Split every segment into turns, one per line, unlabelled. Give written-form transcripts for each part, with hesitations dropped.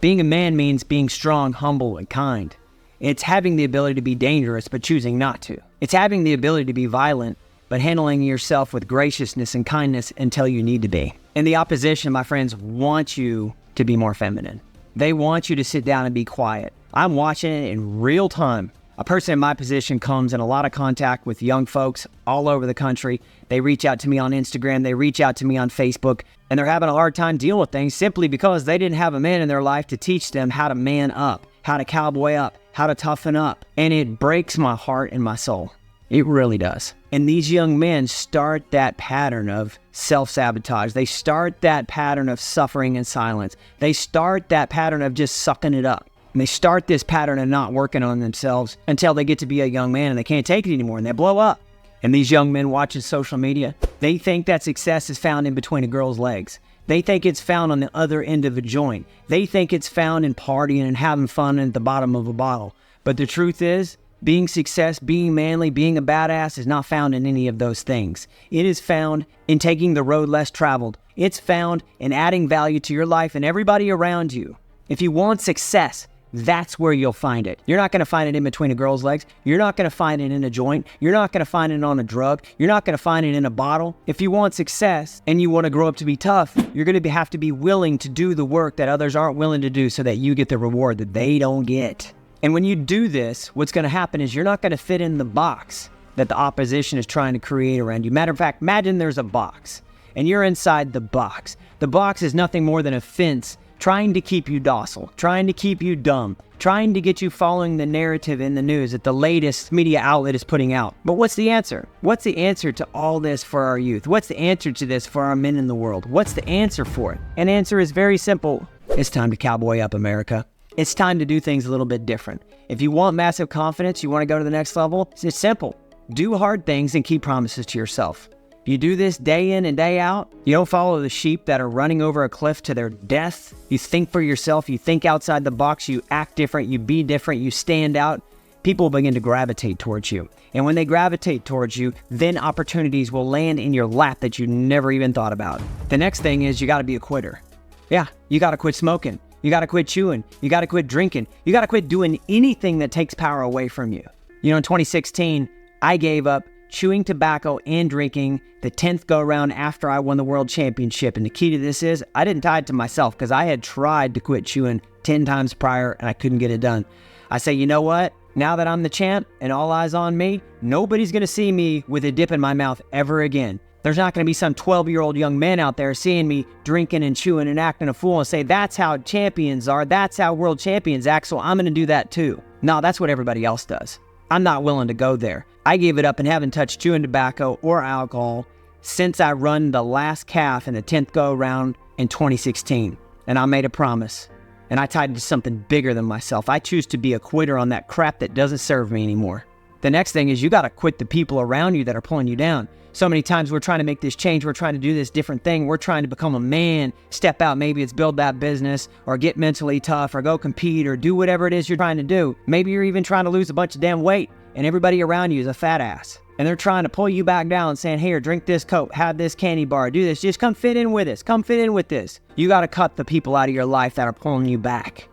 Being a man means being strong, humble, and kind. It's having the ability to be dangerous, but choosing not to. It's having the ability to be violent, but handling yourself with graciousness and kindness until you need to be. And the opposition, my friends, want you to be more feminine. They want you to sit down and be quiet. I'm watching it in real time. A person in my position comes in a lot of contact with young folks all over the country. They reach out to me on Instagram, they reach out to me on Facebook, and they're having a hard time dealing with things simply because they didn't have a man in their life to teach them how to man up, how to cowboy up, how to toughen up. And it breaks my heart and my soul. It really does. And these young men start that pattern of self-sabotage. They start that pattern of suffering and silence. They start that pattern of just sucking it up. And they start this pattern of not working on themselves until they get to be a young man and they can't take it anymore and they blow up. And these young men watching social media, they think that success is found in between a girl's legs. They think it's found on the other end of a joint. They think it's found in partying and having fun at the bottom of a bottle. But the truth is, being success, being manly, being a badass is not found in any of those things. It is found in taking the road less traveled. It's found in adding value to your life and everybody around you. If you want success, that's where you'll find it. You're not going to find it in between a girl's legs. You're not going to find it in a joint. You're not going to find it on a drug. You're not going to find it in a bottle. If you want success and you want to grow up to be tough, you're going to have to be willing to do the work that others aren't willing to do so that you get the reward that they don't get. And when you do this, what's going to happen is you're not going to fit in the box that the opposition is trying to create around you. Matter of fact, imagine there's a box and you're inside the box. The box is nothing more than a fence trying to keep you docile, trying to keep you dumb, trying to get you following the narrative in the news that the latest media outlet is putting out. But what's the answer? What's the answer to all this for our youth? What's the answer to this for our men in the world? What's the answer for it? An answer is very simple. It's time to cowboy up, America. It's time to do things a little bit different. If you want massive confidence, you want to go to the next level, it's simple. Do hard things and keep promises to yourself. If you do this day in and day out, you don't follow the sheep that are running over a cliff to their death. You think for yourself, you think outside the box, you act different, you be different, you stand out. People begin to gravitate towards you. And when they gravitate towards you, then opportunities will land in your lap that you never even thought about. The next thing is you got to be a quitter. Yeah, you got to quit smoking. You got to quit chewing. You got to quit drinking. You got to quit doing anything that takes power away from you. You know, in 2016, I gave up chewing tobacco and drinking the 10th go around after I won the world championship. And the key to this is I didn't tie it to myself because I had tried to quit chewing 10 times prior and I couldn't get it done. I say, you know what? Now that I'm the champ and all eyes on me, nobody's going to see me with a dip in my mouth ever again. There's not going to be some 12-year-old young man out there seeing me drinking and chewing and acting a fool and say, that's how champions are. That's how world champions act. So I'm going to do that too. No, that's what everybody else does. I'm not willing to go there. I gave it up and haven't touched chewing tobacco or alcohol since I run the last calf in the 10th go around in 2016. And I made a promise. And I tied it to something bigger than myself. I choose to be a quitter on that crap that doesn't serve me anymore. The next thing is you got to quit the people around you that are pulling you down. So many times we're trying to make this change. We're trying to do this different thing. We're trying to become a man, step out. Maybe it's build that business or get mentally tough or go compete or do whatever it is you're trying to do. Maybe you're even trying to lose a bunch of damn weight and everybody around you is a fat ass. And they're trying to pull you back down saying, here, drink this Coke, have this candy bar, do this. Just come fit in with us. Come fit in with this. You got to cut the people out of your life that are pulling you back.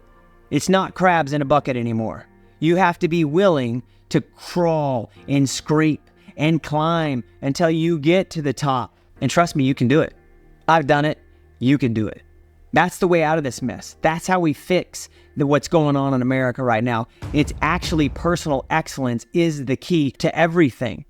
It's not crabs in a bucket anymore. You have to be willing to crawl and scrape and climb until you get to the top. And trust me, you can do it. I've done it. You can do it. That's the way out of this mess. That's how we fix what's going on in America right now. It's actually personal excellence is the key to everything.